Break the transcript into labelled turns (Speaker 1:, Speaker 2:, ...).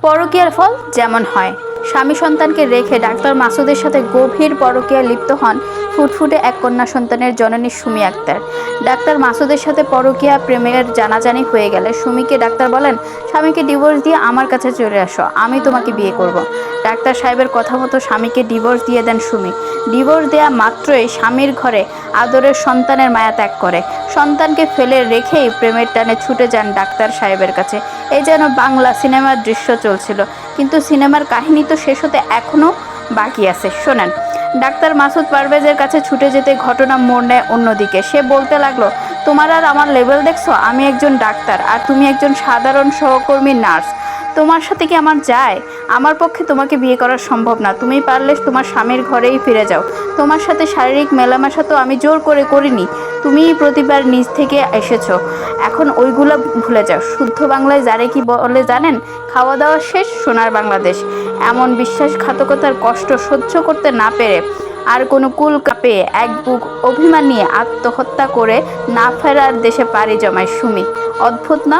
Speaker 1: পরকীয়ার ফল যেমন হয়। স্বামী সন্তানকে রেখে ডাক্তার মাসুদের সাথে গভীর পরকীয়ায় লিপ্ত হন ফুটফুটে এক কন্যা সন্তানের জননী সুমি আক্তার। ডাক্তার মাসুদের সাথে পরকীয়া প্রেমের জানাজানি হয়ে গেলে সুমিকে ডাক্তার বলেন, স্বামীকে ডিভোর্স দিয়ে আমার কাছে চলে আসো, আমি তোমাকে বিয়ে করব। ডাক্তার সাহেবের কথা মতো স্বামীকে ডিভোর্স দিয়ে দেন সুমি। ডিভোর্স দেয়া মাত্রই স্বামীর ঘরে আদরের সন্তানের মায়া ত্যাগ করে। সন্তানকে ফেলে রেখেই প্রেমের টানে ছুটে যান ডাক্তার সাহেবের কাছে। এই যেন বাংলা সিনেমার দৃশ্য চলছিল, কিন্তু সিনেমার কাহিনী তো শেষ হতে এখনও বাকি আছে। শোনেন, ডাক্তার মাসুদ পারভেজের কাছে ছুটে যেতে ঘটনা মোড় নেয় অন্যদিকে। সে বলতে লাগলো, তোমার আর আমার লেভেল দেখছো? আমি একজন ডাক্তার আর তুমি একজন সাধারণ সহকর্মী নার্স। তোমার সাথে কি আমার যায়? আমার পক্ষে তোমাকে বিয়ে করা সম্ভব না। তুমি পারলে তোমার স্বামীর ঘরেই ফিরে যাও। তোমার সাথে শারীরিক মেলামেশা তো আমি জোর করে করিনি, তুমিই প্রতিবার নিজ থেকে এসেছো। এখন ওইগুলো ভুলে যাও। শুদ্ধ বাংলায় যারে কি বলে জানেন? খাওয়া দাওয়া শেষ, সোনার বাংলাদেশ। এমন বিশ্বাসঘাতকতার কষ্ট সহ্য করতে না পেরে আর কোনো কুল কাঁপে এক বুক অভিমান নিয়ে আত্মহত্যা করে না ফেরার দেশে পাড়ি জমায় সুমি। অদ্ভুত না?